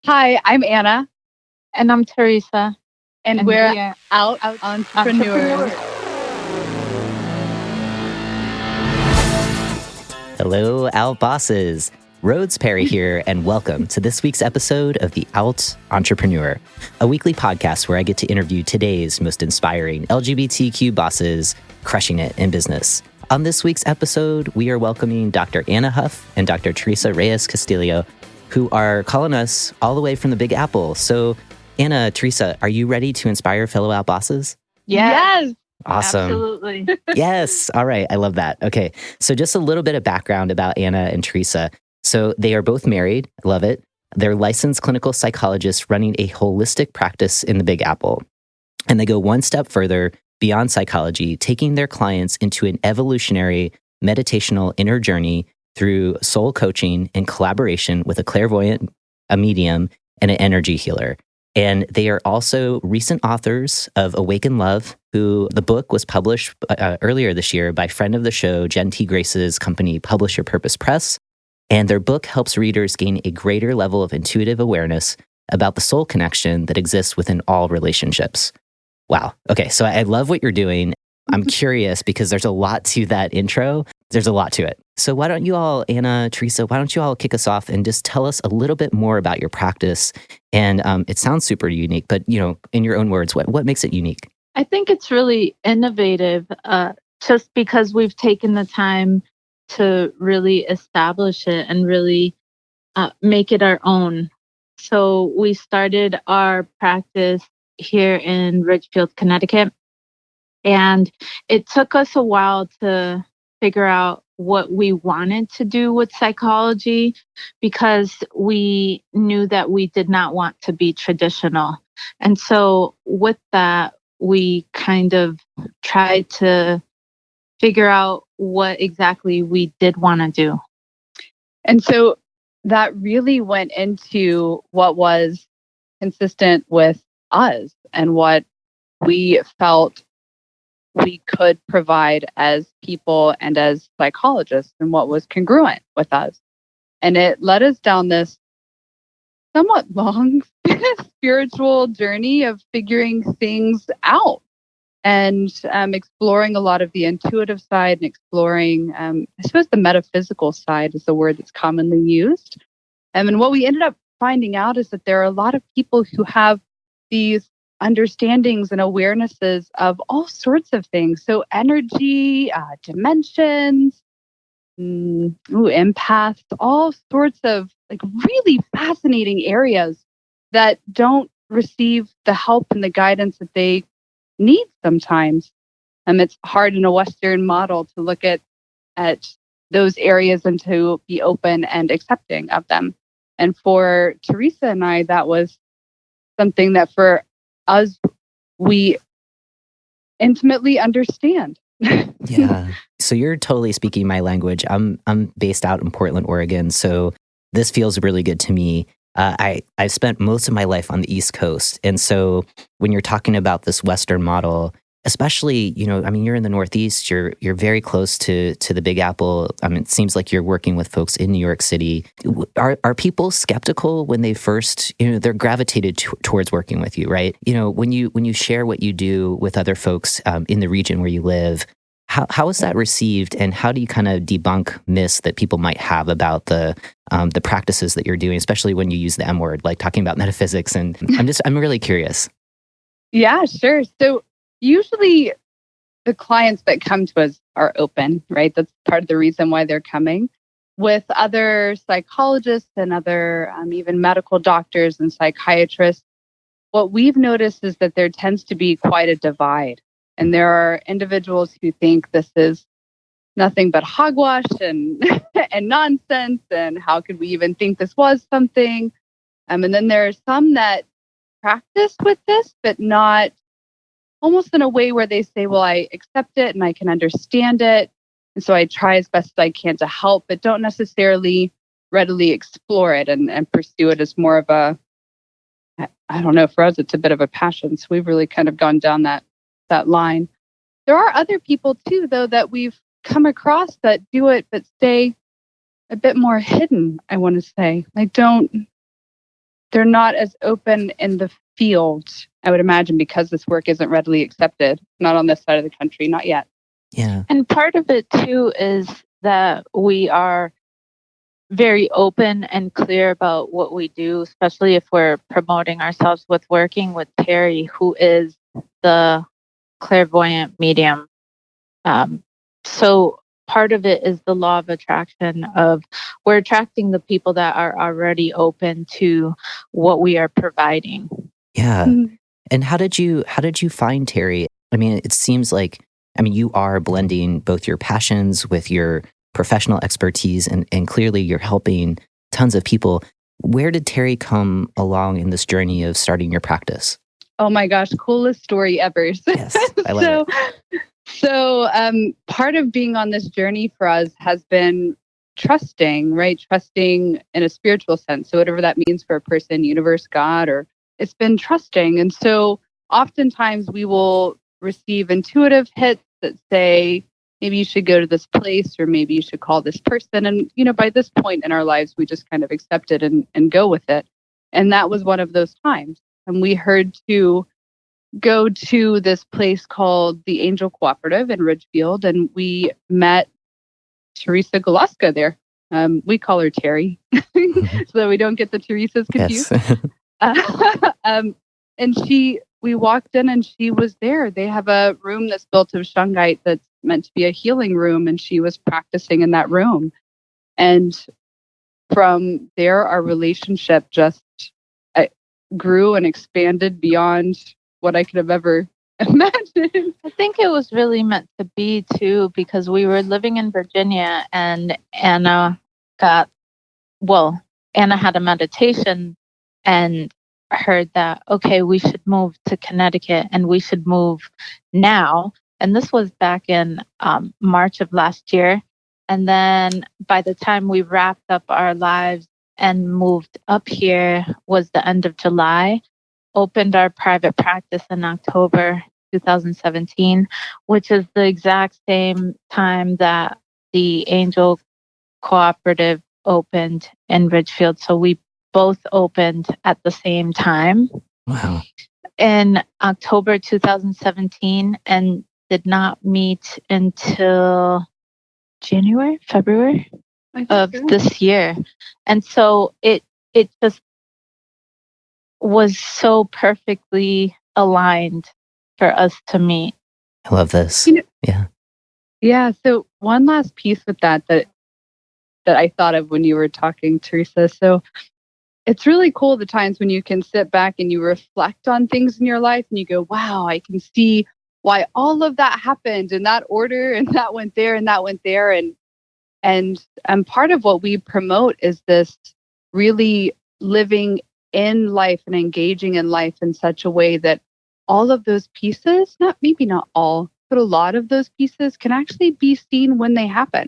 Hi, I'm Anna, And I'm Teresa. and We we're are out entrepreneurs. entrepreneurs. Hello, Out Bosses. Rhodes Perry here, and welcome to this week's episode of The Out Entrepreneur, a weekly podcast where I get to interview today's most inspiring LGBTQ bosses crushing it in business. On this week's episode, we are welcoming Dr. Anna Huff and Dr. Teresa Reyes Castillo, who are calling us all the way from the Big Apple. So, Anna, Teresa, are you ready to inspire fellow Out Bosses? Yes. Awesome. Absolutely. Yes. All right. I love that. Okay. So just a little bit of background about Anna and Teresa. So they are both married. I love it. They're licensed clinical psychologists running a holistic practice in the Big Apple. And they go one step further beyond psychology, taking their clients into an evolutionary meditational inner journey through soul coaching in collaboration with a clairvoyant, a medium, and an energy healer. And they are also recent authors of Awaken Love, who the book was published earlier this year by friend of the show, Jen T. Grace's company, Publish Your Purpose Press. And their book helps readers gain a greater level of intuitive awareness about the soul connection that exists within all relationships. Wow. Okay, so I love what you're doing. I'm curious because there's a lot to that intro. There's a lot to it. So why don't you all, Anna, Teresa, why don't you all kick us off and just tell us a little bit more about your practice? And it sounds super unique, but in your own words, what makes it unique? I think it's really innovative just because we've taken the time to really establish it and really make it our own. So we started our practice here in Ridgefield, Connecticut. And it took us a while to figure out what we wanted to do with psychology because we knew that we did not want to be traditional. And so, with that, we kind of tried to figure out what exactly we did want to do. And so that really went into what was consistent with us and what we felt we could provide as people and as psychologists and what was congruent with us. And it led us down this somewhat long spiritual journey of figuring things out and exploring a lot of the intuitive side and exploring, I suppose, the metaphysical side is the word that's commonly used. And what we ended up finding out is that there are a lot of people who have these understandings and awarenesses of all sorts of things. So energy, dimensions, empaths, all sorts of like really fascinating areas that don't receive the help and the guidance that they need sometimes. It's hard in a Western model to look at those areas and to be open and accepting of them. And for Teresa and I, that was something that for us, we intimately understand. Yeah. So you're totally speaking my language. I'm based out in Portland, Oregon. So this feels really good to me. I've spent most of my life on the East Coast. And so when you're talking about this Western model, especially, you're in the Northeast, you're very close to the Big Apple. It seems like you're working with folks in New York City. Are people skeptical when they first, they're gravitated towards working with you, right? When you share what you do with other folks in the region where you live, how is that received, and how do you kind of debunk myths that people might have about the practices that you're doing, especially when you use the M word, like talking about metaphysics? And I'm really curious. Yeah, sure. So usually the clients that come to us are open, right? That's part of the reason why they're coming. With other psychologists and other even medical doctors and psychiatrists, what we've noticed is that there tends to be quite a divide. And there are individuals who think this is nothing but hogwash and and nonsense. And how could we even think this was something? And then there are some that practice with this, but not almost in a way where they say, well, I accept it and I can understand it. And so I try as best as I can to help, but don't necessarily readily explore it and pursue it as more of a, I don't know, for us, it's a bit of a passion. So we've really kind of gone down that line. There are other people too, though, that we've come across that do it, but stay a bit more hidden, I want to say. I don't they're not as open in the field, I would imagine, because this work isn't readily accepted, not on this side of the country, not yet. Yeah. And part of it too is that we are very open and clear about what we do, especially if we're promoting ourselves with working with Terry, who is the clairvoyant medium. So part of it is the law of attraction of we're attracting the people that are already open to what we are providing. Yeah. Mhm. And how did you find Terry? I mean, it seems like, I mean, you are blending both your passions with your professional expertise, and clearly you're helping tons of people. Where did Terry come along in this journey of starting your practice? Oh my gosh, coolest story ever. Yes, I love it. So part of being on this journey for us has been trusting, right? Trusting in a spiritual sense. So whatever that means for a person, universe, God, or it's been trusting. And so oftentimes we will receive intuitive hits that say, maybe you should go to this place, or maybe you should call this person. And, by this point in our lives, we just kind of accept it and go with it. And that was one of those times. And we heard to go to this place called the Angel Cooperative in Ridgefield, and we met Teresa Goloska there. We call her Terry so that we don't get the Teresas confused. Yes. And we walked in and she was there. They have a room that's built of shungite that's meant to be a healing room, and she was practicing in that room. And from there, our relationship just grew and expanded beyond what I could have ever imagined. I think it was really meant to be too, because we were living in Virginia and Anna had a meditation and heard that, okay, we should move to Connecticut and we should move now. And this was back in March of last year. And then by the time we wrapped up our lives and moved up here was the end of July, opened our private practice in October 2017, which is the exact same time that the Angel Cooperative opened in Ridgefield. So we both opened at the same time. Wow. In October 2017, and did not meet until February of this year. And so it just was so perfectly aligned for us to meet. I love this. Yeah. Yeah. So one last piece with that I thought of when you were talking, Teresa. So it's really cool the times when you can sit back and you reflect on things in your life and you go, wow, I can see why all of that happened in that order, and that went there and that went there. And part of what we promote is this really living in life and engaging in life in such a way that all of those pieces, maybe not all, but a lot of those pieces can actually be seen when they happen.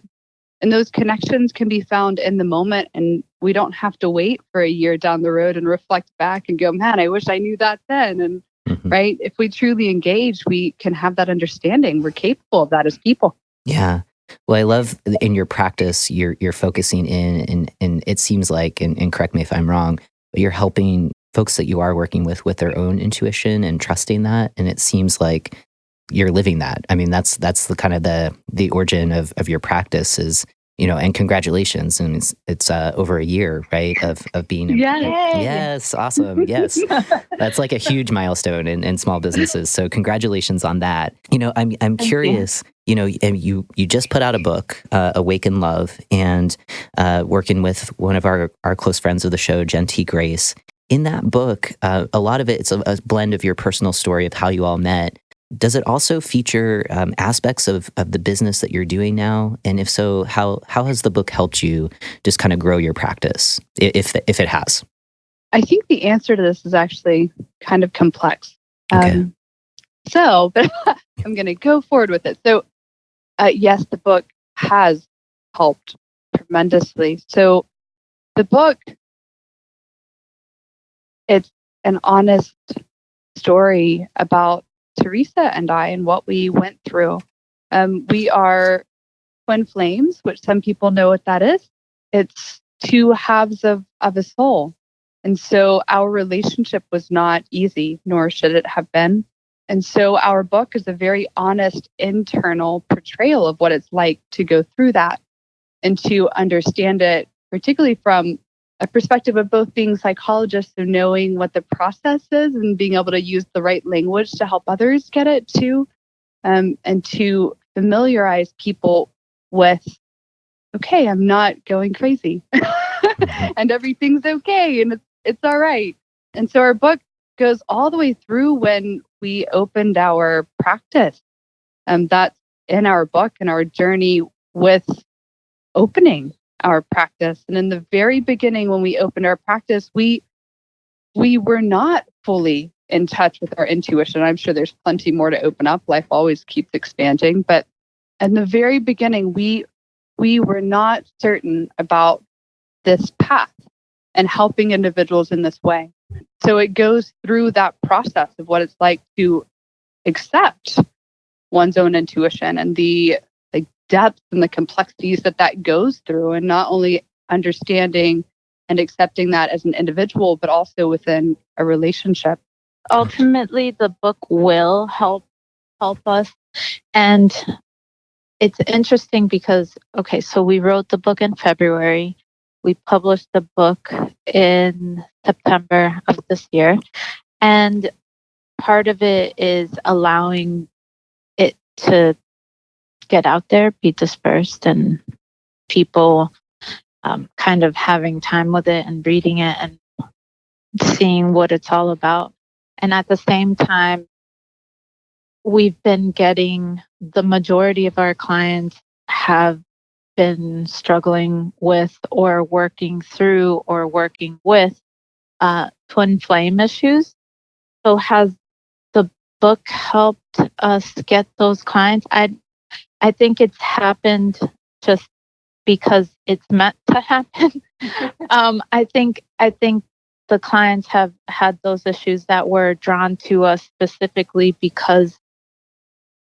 And those connections can be found in the moment. And we don't have to wait for a year down the road and reflect back and go, man, I wish I knew that then. And right, if we truly engage, we can have that understanding. We're capable of that as people. Yeah. Well, I love in your practice, you're focusing in, and it seems like, and correct me if I'm wrong, but you're helping folks that you are working with their own intuition and trusting that. And it seems like you're living that. I mean, that's the kind of the origin of your practice is, and congratulations. And it's over a year, right? Of being. Yes. Awesome. Yes. That's like a huge milestone in small businesses. So congratulations on that. I'm curious, and you just put out a book, Awaken Love, and working with one of our close friends of the show, Jen T. Grace. In that book, a lot of it's a blend of your personal story of how you all met. Does it also feature aspects of the business that you're doing now? And if so, how has the book helped you just kind of grow your practice, if it has? I think the answer to this is actually kind of complex. Okay. But I'm going to go forward with it. So, yes, the book has helped tremendously. So the book, it's an honest story about Teresa and I and what we went through. We are twin flames, which some people know what that is. It's two halves of a soul. And so our relationship was not easy, nor should it have been. And so our book is a very honest internal portrayal of what it's like to go through that and to understand it, particularly from a perspective of both being psychologists, so knowing what the process is and being able to use the right language to help others get it too, and to familiarize people with, okay, I'm not going crazy and everything's okay and it's all right. And so our book goes all the way through when we opened our practice. That's in our book and our journey with opening our practice. And in the very beginning, when we opened our practice, we were not fully in touch with our intuition. I'm sure there's plenty more to open up. Life always keeps expanding. But in the very beginning, we were not certain about this path and helping individuals in this way. So it goes through that process of what it's like to accept one's own intuition and the depth and the complexities that goes through, and not only understanding and accepting that as an individual, but also within a relationship. Ultimately, the book will help us. And it's interesting because, okay, so we wrote the book in February. We published the book in September of this year. And part of it is allowing it to get out there, be dispersed, and people kind of having time with it and reading it and seeing what it's all about. And at the same time, we've been getting, the majority of our clients have been struggling with or working through or working with twin flame issues. So has the book helped us get those clients? I think it's happened just because it's meant to happen. I think the clients have had those issues that were drawn to us specifically because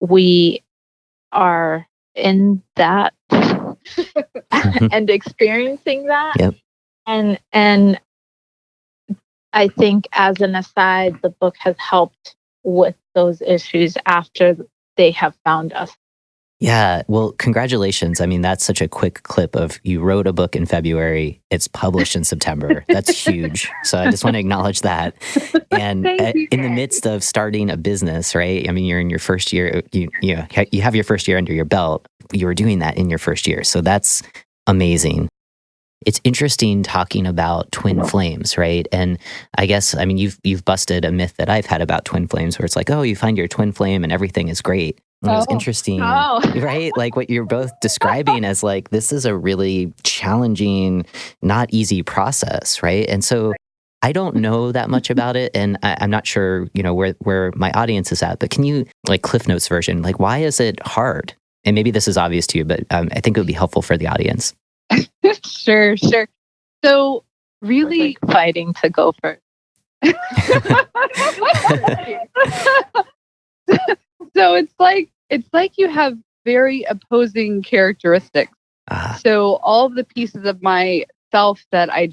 we are in that and experiencing that. Yep. And I think, as an aside, the book has helped with those issues after they have found us. Yeah, well, congratulations. I mean, that's such a quick clip of, you wrote a book in February, it's published in September. That's huge. So I just want to acknowledge that. And in the midst of starting a business, right? I mean, you're in your first year, you have your first year under your belt. You were doing that in your first year. So that's amazing. It's interesting talking about twin flames, right? And I guess, I mean, you've busted a myth that I've had about twin flames, where it's like, oh, you find your twin flame and everything is great. And it was interesting, right? Like what you're both describing as, like, this is a really challenging, not easy process, right? And so I don't know that much about it, and I'm not sure, where my audience is at. But can you, like, Cliff Notes version, like, why is it hard? And maybe this is obvious to you, but I think it would be helpful for the audience. Sure. So really fighting to go first. So it's like you have very opposing characteristics. So all of the pieces of myself that I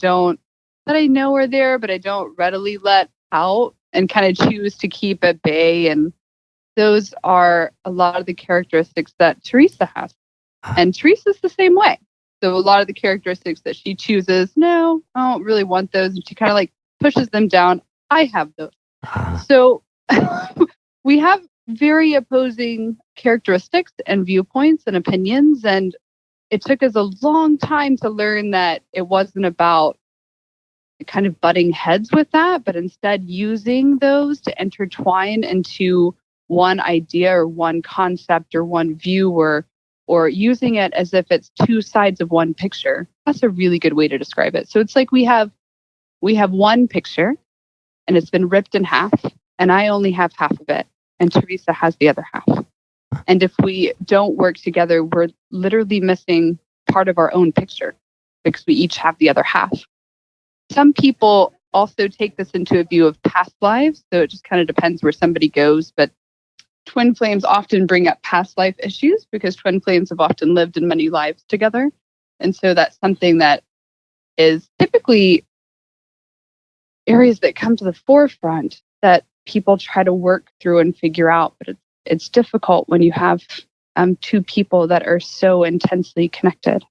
know are there, but I don't readily let out and kind of choose to keep at bay. And those are a lot of the characteristics that Teresa has. And Teresa's the same way. So a lot of the characteristics that she chooses, no, I don't really want those. And she kind of like pushes them down. I have those. So we have very opposing characteristics and viewpoints and opinions. And it took us a long time to learn that it wasn't about kind of butting heads with that, but instead using those to intertwine into one idea or one concept or one view, or using it as if it's two sides of one picture. That's a really good way to describe it. So it's like we have one picture and it's been ripped in half, and I only have half of it, and Teresa has the other half. And if we don't work together, we're literally missing part of our own picture because we each have the other half. Some people also take this into a view of past lives. So it just kind of depends where somebody goes. But twin flames often bring up past life issues because twin flames have often lived in many lives together. And so that's something that is typically areas that come to the forefront that people try to work through and figure out. But it's difficult when you have two people that are so intensely connected.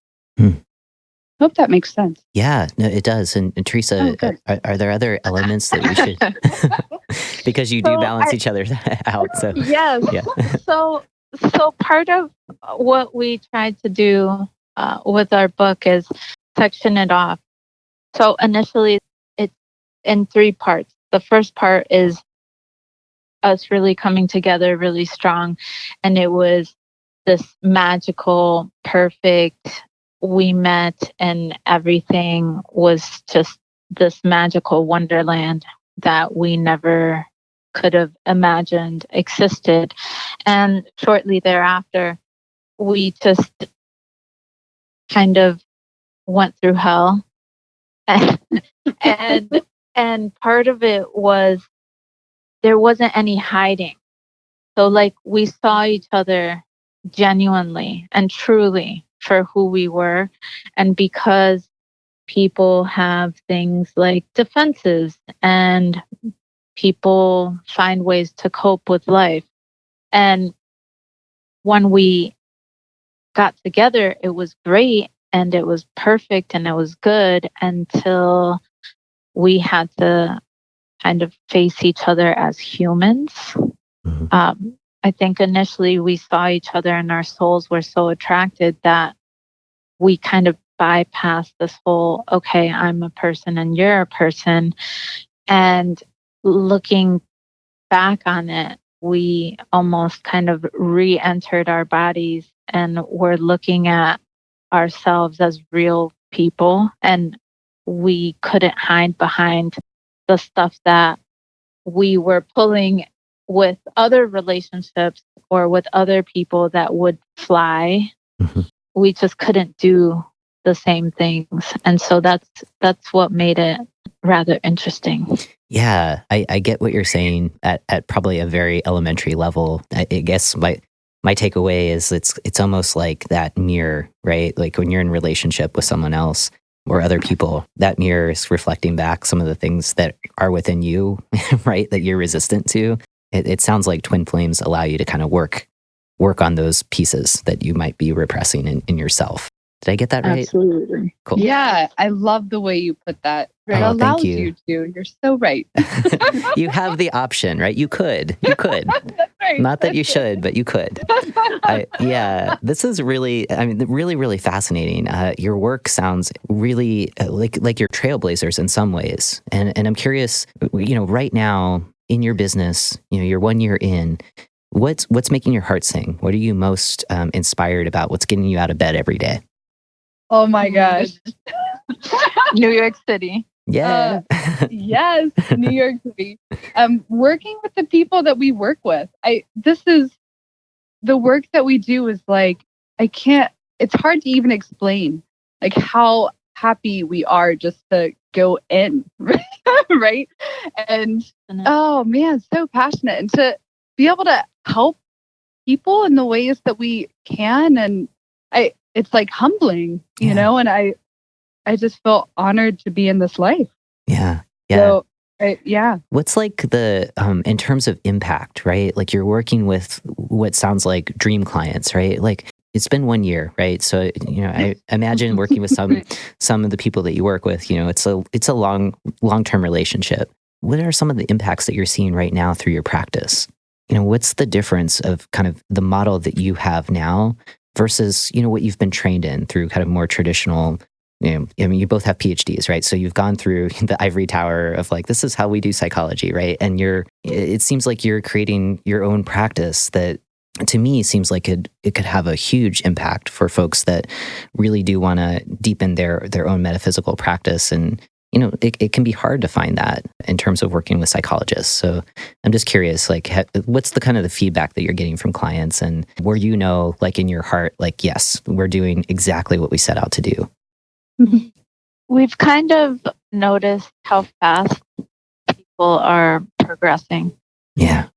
Hope that makes sense. Yeah, no, it does. And Teresa, are there other elements that we should, because you do balance each other out. So yes. Yeah. So part of what we tried to do with our book is section it off. So initially it's in 3 parts. The first part is us really coming together really strong. And it was this magical, perfect, we met and everything was just this magical wonderland that we never could have imagined existed. And shortly thereafter, we just kind of went through hell. and part of it was there wasn't any hiding. So like we saw each other genuinely and truly for who we were. And because people have things like defenses and people find ways to cope with life. And when we got together, it was great and it was perfect and it was good until we had to kind of face each other as humans. I think initially we saw each other and our souls were so attracted that we kind of bypassed this whole, okay, I'm a person and you're a person. And looking back on it, we almost kind of re-entered our bodies and we're looking at ourselves as real people. And we couldn't hide behind the stuff that we were pulling with other relationships or with other people that would fly. We just couldn't do the same things. And so that's what made it rather interesting. Yeah, I get what you're saying at probably a very elementary level. I guess my takeaway is it's almost like that mirror, right? Like when you're in relationship with someone else or other people, that mirror is reflecting back some of the things that are within you, right? That you're resistant to. It sounds like twin flames allow you to kind of work on those pieces that you might be repressing in yourself. Did I get that right? Absolutely. Cool. Yeah, I love the way you put that. It allows you to. You're so right. You have the option, right? You could. That's right. Not that you should, but you could. Yeah, this is really, really fascinating. Your work sounds really like you're trailblazers in some ways. And I'm curious, right now in your business, you're 1 year in, what's making your heart sing? What are you most inspired about? What's getting you out of bed every day? Oh my gosh. New York City. Yeah. Yes, New York City. Working with the people that we work with. This is the work that we do is like, it's hard to even explain like how happy we are just to go in, right? And oh man, so passionate. And to be able to help people in the ways that we can. And it's like humbling, you know, and I just feel honored to be in this life. Yeah. So, What's like the, in terms of impact, right? Like you're working with what sounds like dream clients, right? Like it's been 1 year, right? So, I imagine working with some of the people that you work with, it's a long-term relationship. What are some of the impacts that you're seeing right now through your practice? What's the difference of kind of the model that you have now versus, what you've been trained in through kind of more traditional, you both have PhDs, right? So you've gone through the ivory tower of like, this is how we do psychology, right? And it seems like you're creating your own practice that to me seems like it could have a huge impact for folks that really do want to deepen their own metaphysical practice. And, it can be hard to find that in terms of working with psychologists. So I'm just curious, like, what's the kind of the feedback that you're getting from clients and where like in your heart, like, yes, we're doing exactly what we set out to do? We've kind of noticed how fast people are progressing. Yeah.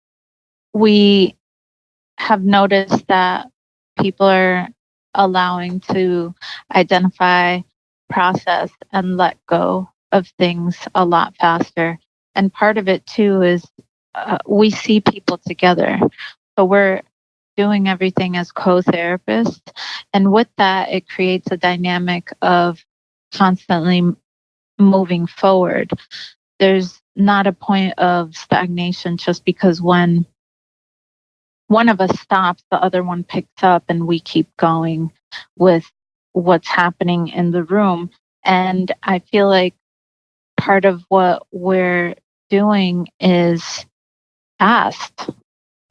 We have noticed that people are allowing to identify, process, and let go of things a lot faster. And part of it too is we see people together. So we're doing everything as co-therapists. And with that, it creates a dynamic of constantly moving forward. There's not a point of stagnation just because when one of us stops, the other one picks up and we keep going with what's happening in the room. And I feel like part of what we're doing is fast,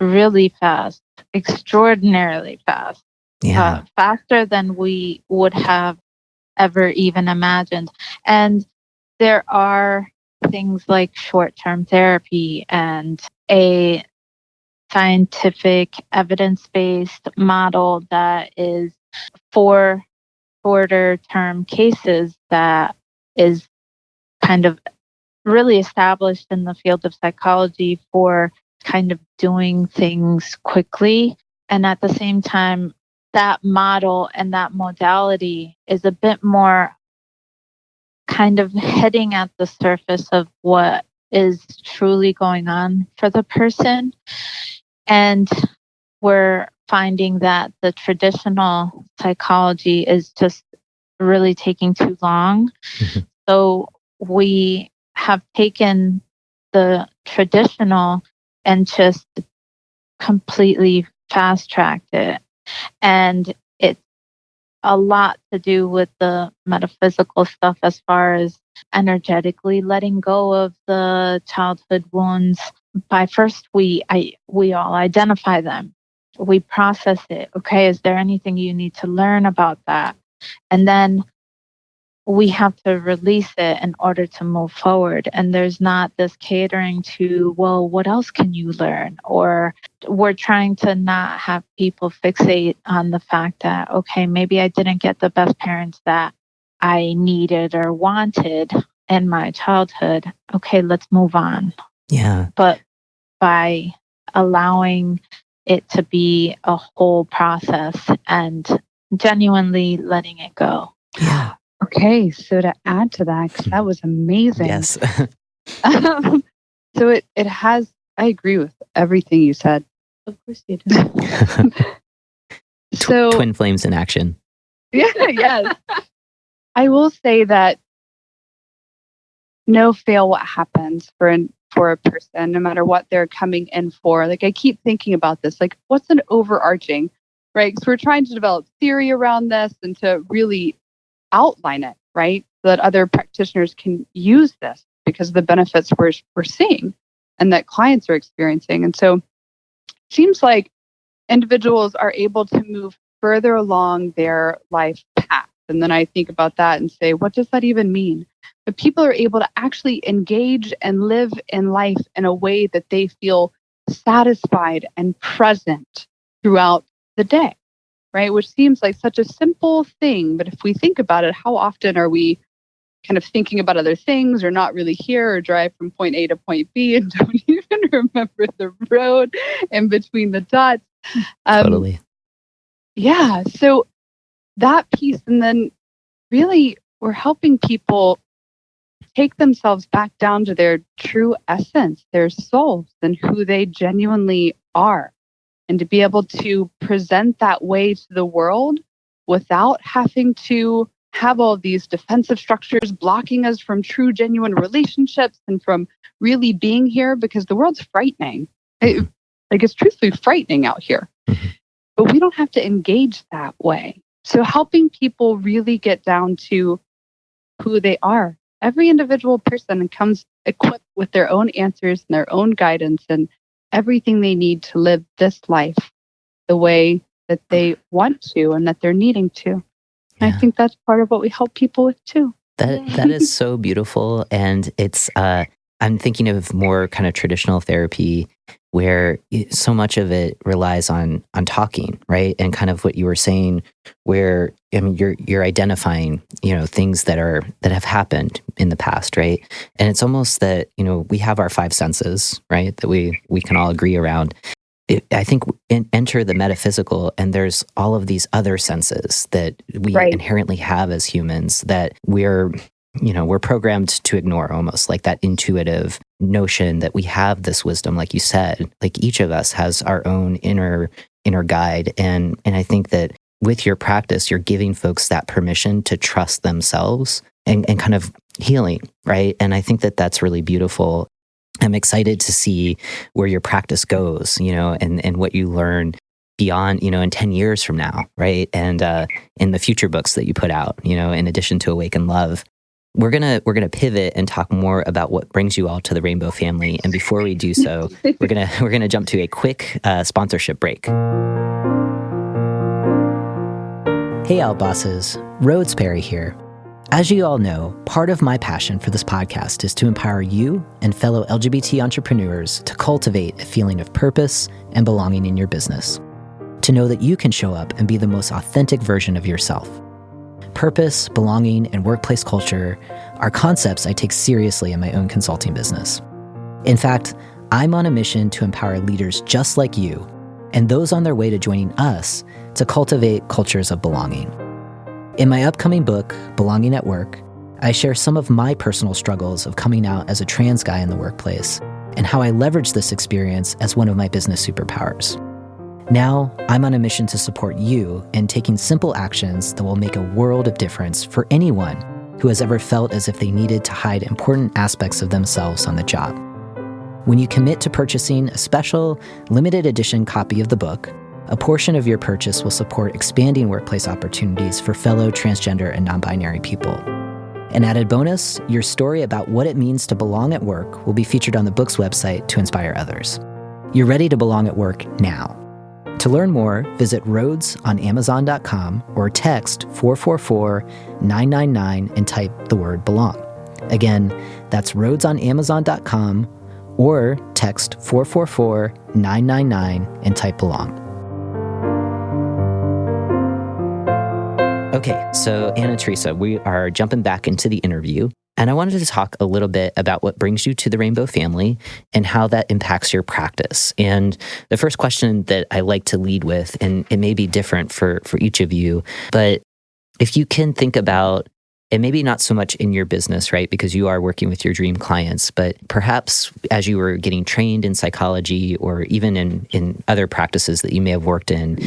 really fast, extraordinarily fast, faster than we would have ever even imagined. And there are things like short-term therapy and a scientific evidence-based model that is for shorter term cases that is kind of really established in the field of psychology for kind of doing things quickly. And at the same time, that model and that modality is a bit more kind of hitting at the surface of what is truly going on for the person. And we're finding that the traditional psychology is just really taking too long. Mm-hmm. So we have taken the traditional and just completely fast tracked it. And it's a lot to do with the metaphysical stuff as far as energetically letting go of the childhood wounds. By first we all identify them. We process it. Okay, is there anything you need to learn about that? And then we have to release it in order to move forward. And there's not this catering to, well, what else can you learn? Or we're trying to not have people fixate on the fact that, okay, maybe I didn't get the best parents that I needed or wanted in my childhood. Okay, let's move on. Yeah. But by allowing it to be a whole process and genuinely letting it go. Yeah. Okay, so to add to that, because that was amazing. Yes. So it has, I agree with everything you said. Of course you do. So Twin flames in action. Yeah, yes. I will say that no fail what happens for a person, no matter what they're coming in for. Like I keep thinking about this, like what's an overarching, right? Because we're trying to develop theory around this and to really outline it, right? So that other practitioners can use this because of the benefits we're seeing and that clients are experiencing. And so it seems like individuals are able to move further along their life path. And then I think about that and say, what does that even mean? But people are able to actually engage and live in life in a way that they feel satisfied and present throughout the day. Right? Which seems like such a simple thing. But if we think about it, how often are we kind of thinking about other things or not really here or drive from point A to point B and don't even remember the road in between the dots? Totally. Yeah. So that piece. And then really we're helping people take themselves back down to their true essence, their souls, and who they genuinely are. And to be able to present that way to the world without having to have all these defensive structures blocking us from true, genuine relationships and from really being here, because the world's frightening. It's truthfully frightening out here. Mm-hmm. But we don't have to engage that way. So helping people really get down to who they are. Every individual person comes equipped with their own answers and their own guidance and everything they need to live this life the way that they want to and that they're needing to. Yeah. I think that's part of what we help people with too. That is so beautiful. And it's, I'm thinking of more kind of traditional therapy where so much of it relies on talking, right? And kind of what you were saying, where I mean, you're identifying, things that have happened in the past, right? And it's almost that we have our five senses, right? That we can all agree around. I think enter the metaphysical, and there's all of these other senses that we inherently have as humans that we're we're programmed to ignore, almost like that intuitive notion that we have this wisdom, like you said. Like each of us has our own inner guide. And I think that with your practice, you're giving folks that permission to trust themselves and kind of healing, right? And I think that that's really beautiful. I'm excited to see where your practice goes, and what you learn beyond, in 10 years from now, right? And in the future books that you put out, in addition to Awaken Love. We're gonna pivot and talk more about what brings you all to the Rainbow family. And before we do so, we're gonna jump to a quick sponsorship break. Hey, Out Bosses, Rhodes Perry here. As you all know, part of my passion for this podcast is to empower you and fellow LGBT entrepreneurs to cultivate a feeling of purpose and belonging in your business. To know that you can show up and be the most authentic version of yourself. Purpose, belonging, and workplace culture are concepts I take seriously in my own consulting business. In fact, I'm on a mission to empower leaders just like you and those on their way to joining us to cultivate cultures of belonging. In my upcoming book, Belonging at Work, I share some of my personal struggles of coming out as a trans guy in the workplace and how I leverage this experience as one of my business superpowers. Now, I'm on a mission to support you in taking simple actions that will make a world of difference for anyone who has ever felt as if they needed to hide important aspects of themselves on the job. When you commit to purchasing a special, limited edition copy of the book, a portion of your purchase will support expanding workplace opportunities for fellow transgender and non-binary people. An added bonus, your story about what it means to belong at work will be featured on the book's website to inspire others. You're ready to belong at work now. To learn more, visit Rhodes on Amazon.com or text 444-999 and type the word belong. Again, that's Rhodes on Amazon.com or text 444-999 and type belong. Okay, so Anna Teresa, we are jumping back into the interview. And I wanted to talk a little bit about what brings you to the Rainbow family and how that impacts your practice. And the first question that I like to lead with, and it may be different for each of you, but if you can think about, and maybe not so much in your business, right? Because you are working with your dream clients, but perhaps as you were getting trained in psychology or even in other practices that you may have worked in,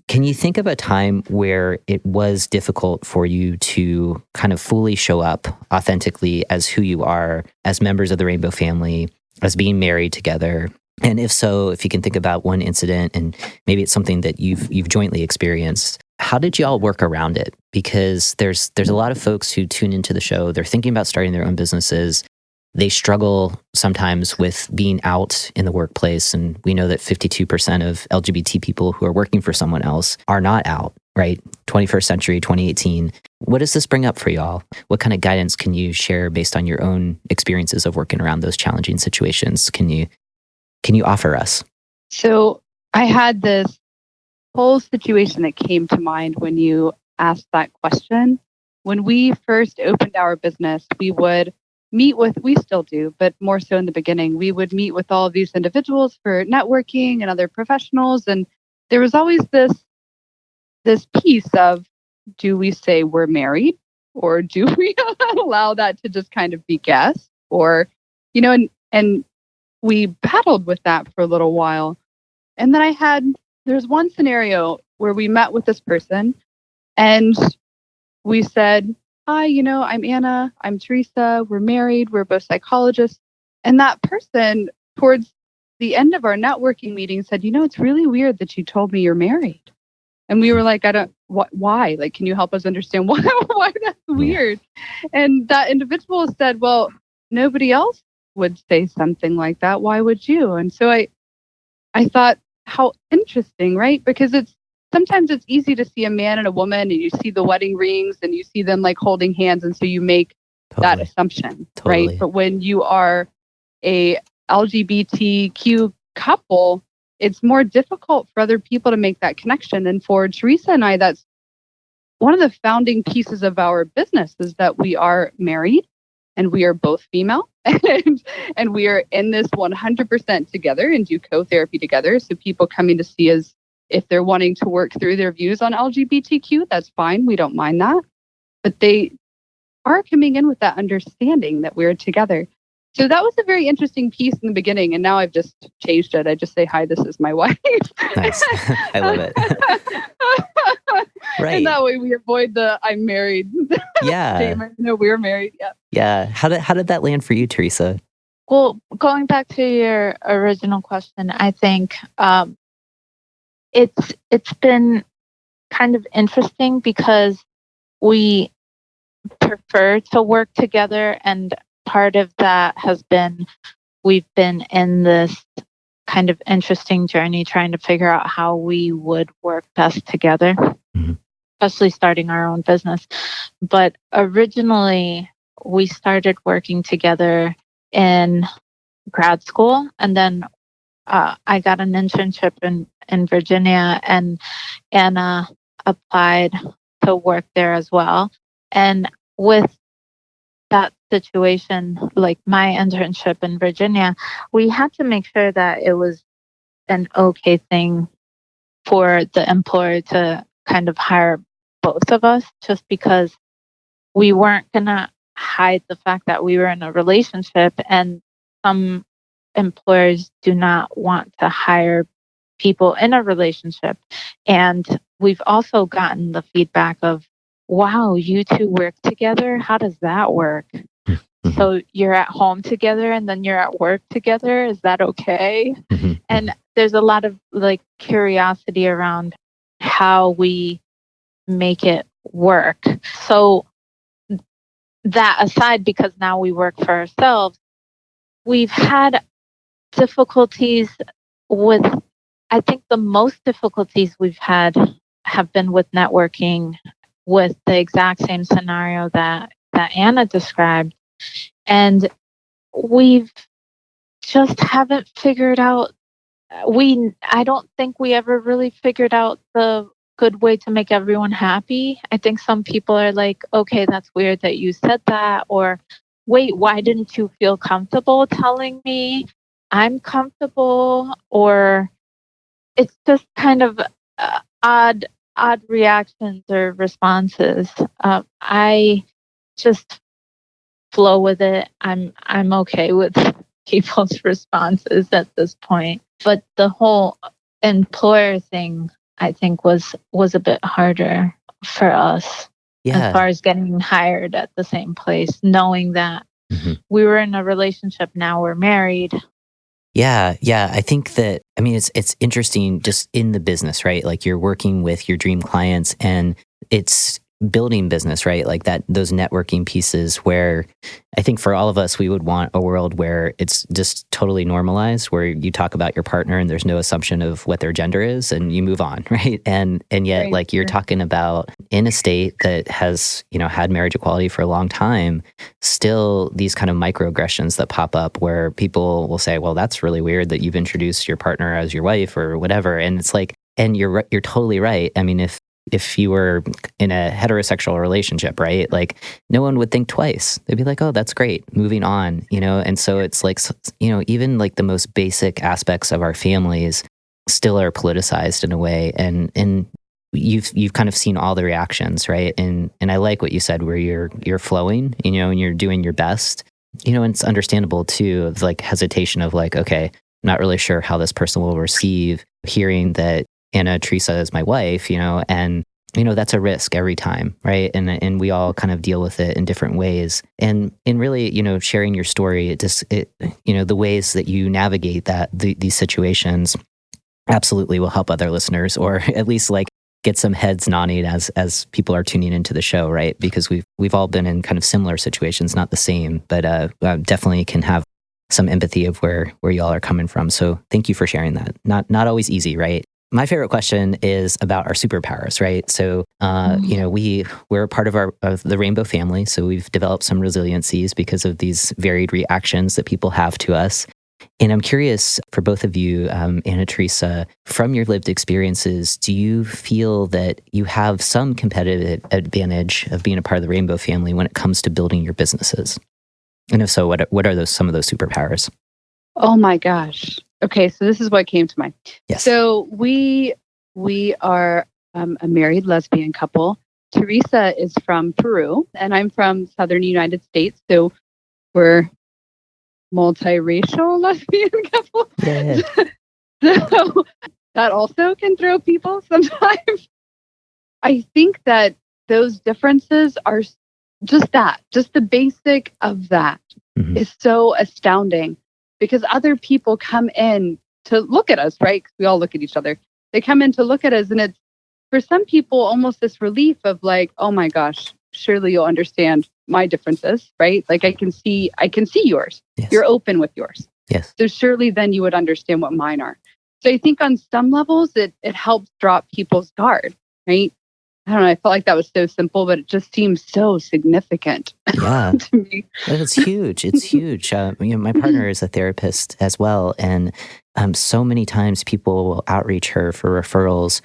can you think of a time where it was difficult for you to kind of fully show up authentically as who you are, as members of the Rainbow family, as being married together? And if so, if you can think about one incident, and maybe it's something that you've jointly experienced, how did you all work around it? Because there's a lot of folks who tune into the show, they're thinking about starting their own businesses. They struggle sometimes with being out in the workplace. And we know that 52% of LGBT people who are working for someone else are not out, right? 21st century, 2018. What does this bring up for y'all? What kind of guidance can you share based on your own experiences of working around those challenging situations? Can you offer us? So I had this whole situation that came to mind when you asked that question. When we first opened our business, we would we still do, but more so in the beginning, we would meet with all of these individuals for networking and other professionals. And there was always this piece of, do we say we're married, or do we allow that to just kind of be guessed? Or, and we battled with that for a little while. And then there's one scenario where we met with this person and we said, hi, I'm Anna, I'm Teresa, we're married, we're both psychologists. And that person, towards the end of our networking meeting, said, it's really weird that you told me you're married. And we were like, why? Like, can you help us understand why that's weird? And that individual said, well, nobody else would say something like that. Why would you? And so I thought, how interesting, right? Because sometimes it's easy to see a man and a woman and you see the wedding rings and you see them like holding hands. And so you make that assumption, right? But when you are a LGBTQ couple, it's more difficult for other people to make that connection. And for Teresa and I, that's one of the founding pieces of our business, is that we are married and we are both female and we are in this 100% together and do co-therapy together. So people coming to see us, if they're wanting to work through their views on LGBTQ, that's fine. We don't mind that. But are coming in with that understanding that we're together. So that was a very interesting piece in the beginning. And now I've just changed it. I just say, hi, this is my wife. Nice. I love it. Right. And that way we avoid the I'm married statement. No, we're married. Yeah. Yeah. How did that land for you, Teresa? Well, going back to your original question, I think it's been kind of interesting because we prefer to work together, and part of that has been we've been in this kind of interesting journey trying to figure out how we would work best together, especially starting our own business. But originally, we started working together in grad school, and then I got an internship in Virginia, and Anna applied to work there as well. And with that situation, like my internship in Virginia, we had to make sure that it was an okay thing for the employer to kind of hire both of us, just because we weren't going to hide the fact that we were in a relationship, and some employers do not want to hire people in a relationship. And we've also gotten the feedback of, wow, you two work together? How does that work? So you're at home together and then you're at work together? Is that okay? And there's a lot of like curiosity around how we make it work. So that aside, because now we work for ourselves, we've had difficulties with, I think the most difficulties we've had have been with networking, with the exact same scenario that Anna described. And we've just haven't figured out, I don't think we ever really figured out the good way to make everyone happy. I think some people are like, okay, that's weird that you said that, or wait, why didn't you feel comfortable telling me? I'm comfortable. Or it's just kind of odd reactions or responses. I just flow with it. I'm okay with people's responses at this point. But the whole employer thing, I think, was a bit harder for us, as far as getting hired at the same place, knowing that we were in a relationship, now we're married. Yeah. I think that, I mean, it's interesting just in the business, right? Like you're working with your dream clients and it's building business, right? Like that, those networking pieces where I think for all of us, we would want a world where it's just totally normalized, where you talk about your partner and there's no assumption of what their gender is and you move on, right? And yet Right. like you're talking about in a state that has, had marriage equality for a long time, still these kind of microaggressions that pop up where people will say, well, that's really weird that you've introduced your partner as your wife or whatever. And it's like, and you're totally right. I mean, if you were in a heterosexual relationship, right? Like no one would think twice. They'd be like, oh, that's great. Moving on, And so it's like, even like the most basic aspects of our families still are politicized in a way. And you've kind of seen all the reactions, right? And I like what you said where you're flowing, and you're doing your best, and it's understandable too, of like hesitation of like, okay, I'm not really sure how this person will receive hearing that Anna Teresa is my wife, and that's a risk every time, right? And we all kind of deal with it in different ways. And really, sharing your story, the ways that you navigate these situations absolutely will help other listeners, or at least like get some heads nodding as people are tuning into the show, right? Because we've all been in kind of similar situations, not the same, but definitely can have some empathy of where y'all are coming from. So thank you for sharing that. Not always easy, right? My favorite question is about our superpowers, right? So, we're a part of the rainbow family. So we've developed some resiliencies because of these varied reactions that people have to us. And I'm curious for both of you, Anna Teresa, from your lived experiences, do you feel that you have some competitive advantage of being a part of the rainbow family when it comes to building your businesses? And if so, what are some of those superpowers? Oh my gosh. Okay, so this is what came to mind. Yes. So we are a married lesbian couple. Teresa is from Peru and I'm from Southern United States. So we're multiracial lesbian couple. Yeah. So that also can throw people sometimes. I think that those differences are just the basic of that is so astounding because other people come in to look at us, right? 'Cause we all look at each other. They come in to look at us, and it's for some people almost this relief of like, oh my gosh, surely you'll understand my differences, right? Like I can see yours. Yes. You're open with yours. Yes. So surely then you would understand what mine are. So I think on some levels it helps drop people's guard, right? I don't know. I felt like that was so simple, but it just seems so significant Yeah. to me. It's huge. It's huge. My partner is a therapist as well, and so many times people will outreach her for referrals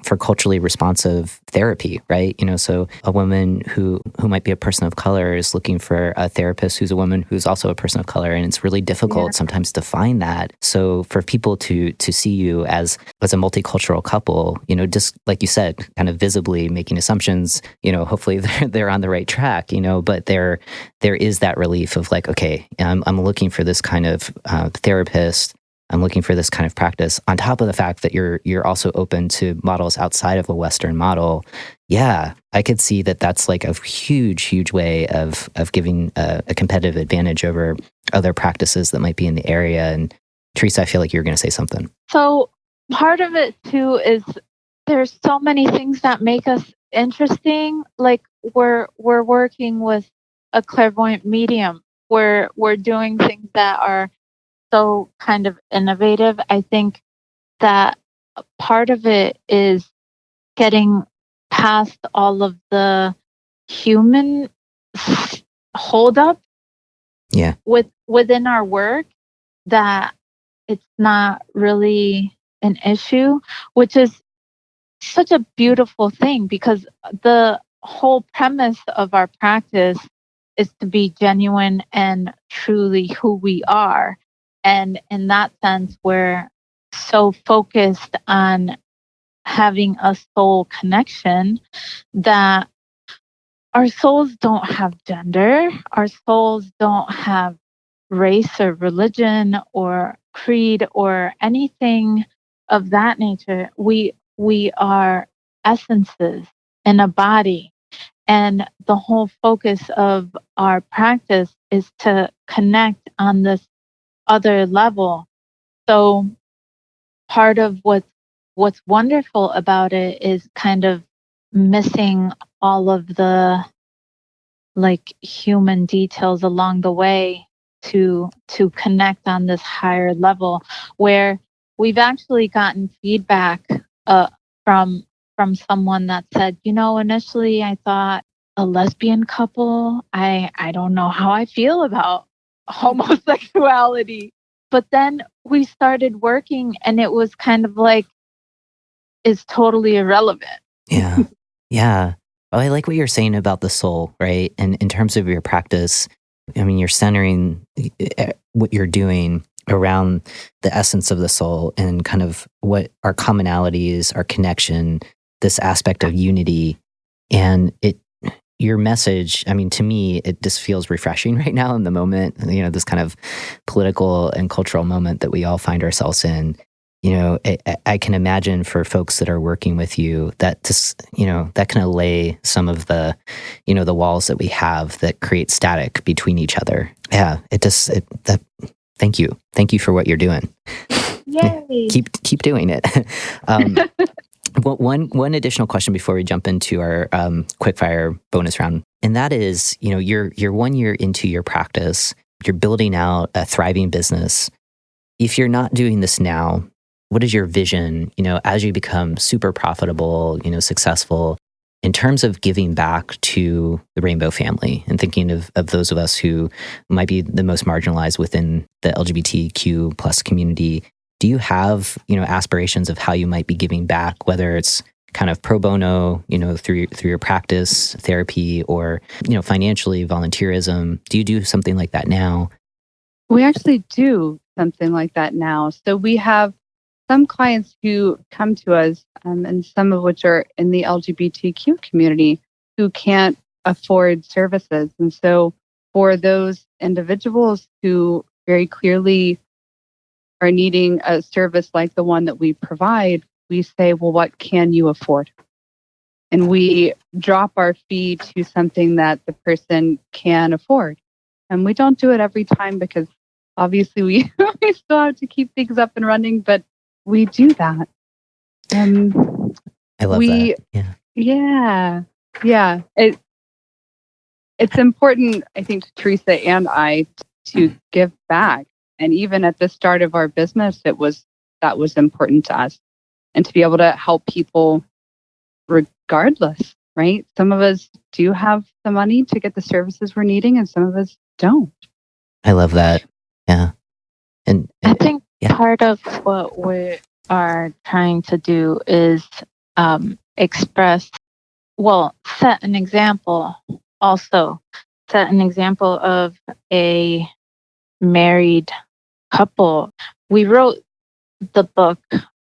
for culturally responsive therapy, right? So a woman who might be a person of color is looking for a therapist who's a woman who's also a person of color, and it's really difficult sometimes to find that. So for people to see you as a multicultural couple, just like you said, kind of visibly making assumptions, hopefully they're on the right track, but there is that relief of like, okay, I'm looking for this kind of therapist. I'm looking for this kind of practice on top of the fact that you're also open to models outside of a Western model. Yeah, I could see that that's like a huge way of giving a competitive advantage over other practices that might be in the area. And Teresa, I feel like you're going to say something. So part of it too is there's so many things that make us interesting. Like we're working with a clairvoyant medium. We're doing things that are so kind of innovative. I think that part of it is getting past all of the human holdup within our work, that it's not really an issue, which is such a beautiful thing because the whole premise of our practice is to be genuine and truly who we are. And in that sense, we're so focused on having a soul connection that our souls don't have gender, our souls don't have race or religion or creed or anything of that nature. We are essences in a body. And the whole focus of our practice is to connect on this other level. So part of what's wonderful about it is kind of missing all of the like human details along the way to connect on this higher level, where we've actually gotten feedback from someone that said, initially I thought a lesbian couple, I don't know how I feel about homosexuality. But then we started working and it was kind of like, it's totally irrelevant. Yeah. Yeah. Oh, I like what you're saying about the soul, right? And in terms of your practice, I mean, you're centering what you're doing around the essence of the soul and kind of what our commonalities, our connection, this aspect of unity. And your message, I mean, to me, it just feels refreshing right now in the moment, this kind of political and cultural moment that we all find ourselves in. I can imagine for folks that are working with you that just, that can allay some of the, the walls that we have that create static between each other. Yeah, thank you. Thank you for what you're doing. Yay. Keep doing it. One additional question before we jump into our quickfire bonus round, and that is, you're 1 year into your practice, you're building out a thriving business. If you're not doing this now, what is your vision, as you become super profitable, successful, in terms of giving back to the rainbow family and thinking of those of us who might be the most marginalized within the LGBTQ plus community? Do you have, aspirations of how you might be giving back, whether it's kind of pro bono, through your practice, therapy, or, financially, volunteerism? Do you do something like that now? We actually do something like that now. So we have some clients who come to us, and some of which are in the LGBTQ community, who can't afford services. And so for those individuals who very clearly are needing a service like the one that we provide, we say, well, what can you afford? And we drop our fee to something that the person can afford. And we don't do it every time because obviously we still have to keep things up and running, but we do that. I love that. Yeah. Yeah. It's important, I think, to Teresa and I to give back. And even at the start of our business, that was important to us. And to be able to help people regardless, right? Some of us do have the money to get the services we're needing, and some of us don't. I love that. Yeah. And I think part of what we are trying to do is set an example also. Set an example of a married couple. We wrote the book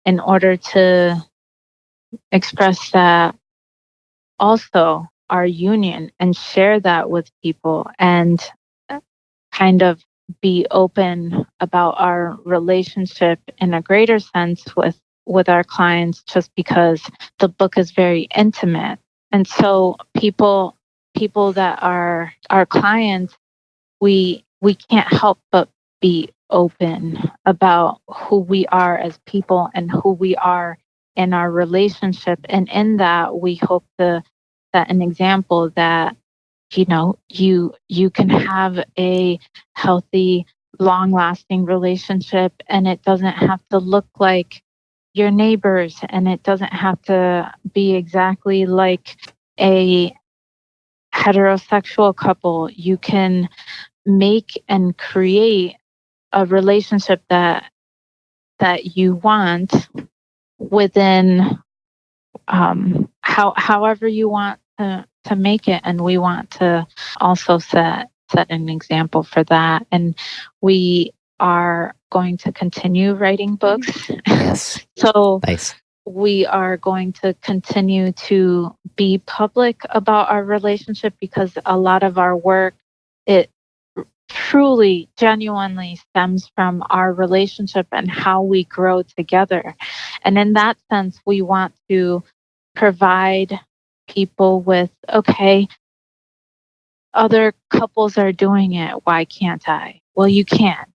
in order to express that also our union and share that with people and kind of be open about our relationship in a greater sense with our clients, just because the book is very intimate. And so people that are our clients, we can't help but be open about who we are as people and who we are in our relationship. And in that, we hope to set an example that, you can have a healthy, long-lasting relationship, and it doesn't have to look like your neighbors, and it doesn't have to be exactly like a heterosexual couple. You can make and create a relationship that you want within however you want to make it. And we want to also set an example for that. And we are going to continue writing books. Yes. So nice. We are going to continue to be public about our relationship, because a lot of our work, it truly, genuinely stems from our relationship and how we grow together. And in that sense, we want to provide people with, okay, other couples are doing it. Why can't I? Well, you can.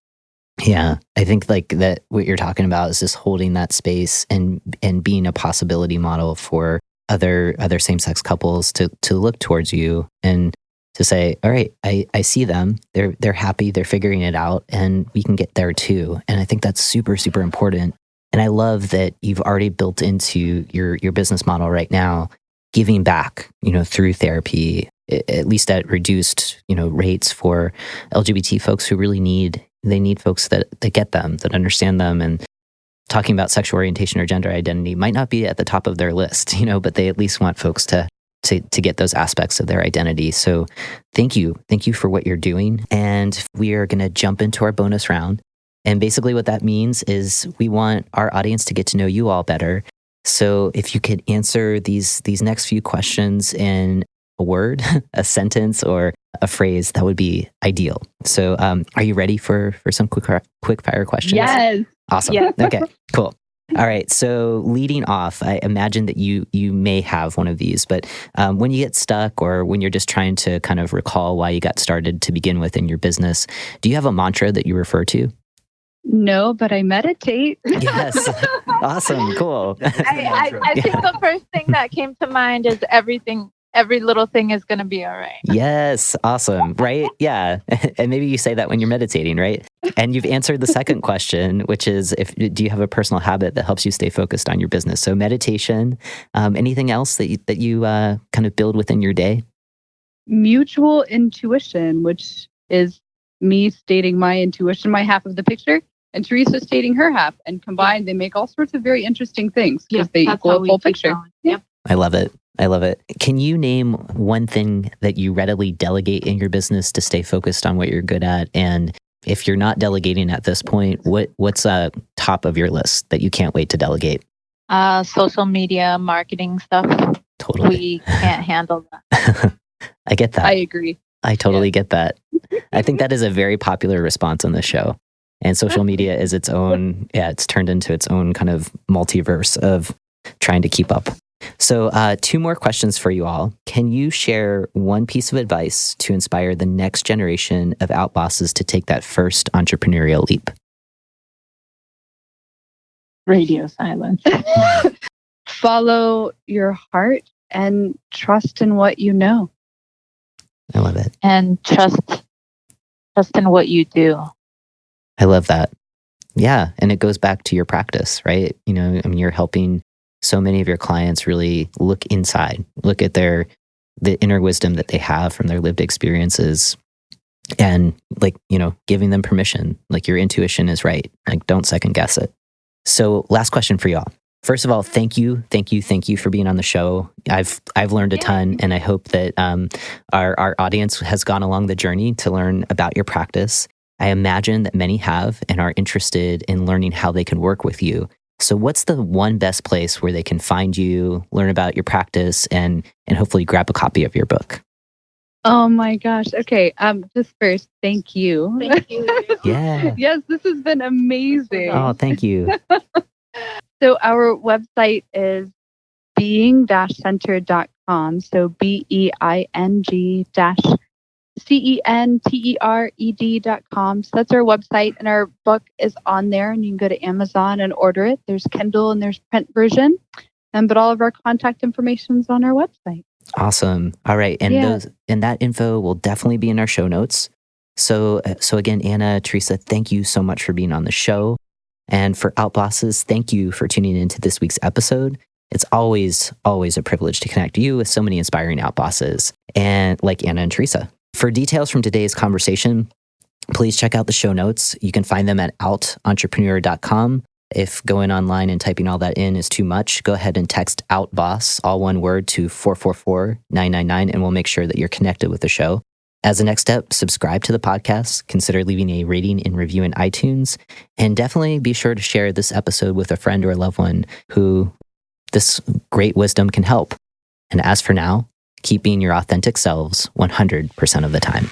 Yeah, I think like that what you're talking about is just holding that space and being a possibility model for other same-sex couples to look towards you and to say, all right, I see them. They're happy, they're figuring it out, and we can get there too. And I think that's super, super important. And I love that you've already built into your business model right now, giving back, through therapy, at least at reduced, rates for LGBT folks who really need folks that get them, that understand them. And talking about sexual orientation or gender identity might not be at the top of their list, but they at least want folks to get those aspects of their identity. So thank you for what you're doing. And we are going to jump into our bonus round. And basically what that means is we want our audience to get to know you all better. So if you could answer these next few questions in a word, a sentence, or a phrase, that would be ideal. So are you ready for some quick fire questions? Yes. Awesome. Yes. Okay, cool. All right. So leading off, I imagine that you may have one of these, but when you get stuck or when you're just trying to kind of recall why you got started to begin with in your business, do you have a mantra that you refer to? No, but I meditate. Yes. Awesome. Cool. I think the first thing that came to mind is every little thing is going to be all right. Yes. Awesome. Right? Yeah. And maybe you say that when you're meditating, right? And you've answered the second question, which is, do you have a personal habit that helps you stay focused on your business? So meditation, anything else that you kind of build within your day? Mutual intuition, which is me stating my intuition, my half of the picture, and Teresa stating her half. And combined, they make all sorts of very interesting things because they equal a full picture. Yep. I love it. Can you name one thing that you readily delegate in your business to stay focused on what you're good at? And if you're not delegating at this point, what's top of your list that you can't wait to delegate? Social media marketing stuff. Totally. We can't handle that. I get that. I agree. I totally get that. I think that is a very popular response on the show. And social media is its own, it's turned into its own kind of multiverse of trying to keep up. So 2 more questions for you all. Can you share one piece of advice to inspire the next generation of outbosses to take that first entrepreneurial leap? Radio silence. Follow your heart and trust in what you know. I love it. And trust in what you do. I love that. Yeah. And it goes back to your practice, right? You know, I mean, you're helping so many of your clients really look inside, look at the inner wisdom that they have from their lived experiences, and like, you know, giving them permission, like your intuition is right. Like, don't second guess it. So last question for y'all. First of all, thank you for being on the show. I've learned a ton, and I hope that our audience has gone along the journey to learn about your practice. I imagine that many have and are interested in learning how they can work with you. So what's the one best place where they can find you, learn about your practice, and hopefully grab a copy of your book? Oh my gosh. Okay. Just first, thank you. Thank you. Yeah. Yes, this has been amazing. Oh, thank you. So our website is being-centered.com. So being-centered.com. So that's our website, and our book is on there, and you can go to Amazon and order it. There's Kindle and there's print version. But all of our contact information is on our website. Awesome. All right. And that info will definitely be in our show notes. So again, Anna, Teresa, thank you so much for being on the show. And for Outbosses, thank you for tuning into this week's episode. It's always a privilege to connect you with so many inspiring outbosses, and like Anna and Teresa. For details from today's conversation, please check out the show notes. You can find them at outentrepreneur.com. If going online and typing all that in is too much, go ahead and text OUTBOSS, all one word, to 444-999, and we'll make sure that you're connected with the show. As a next step, subscribe to the podcast, consider leaving a rating and review in iTunes, and definitely be sure to share this episode with a friend or a loved one who this great wisdom can help. And as for now, keep being your authentic selves 100% of the time.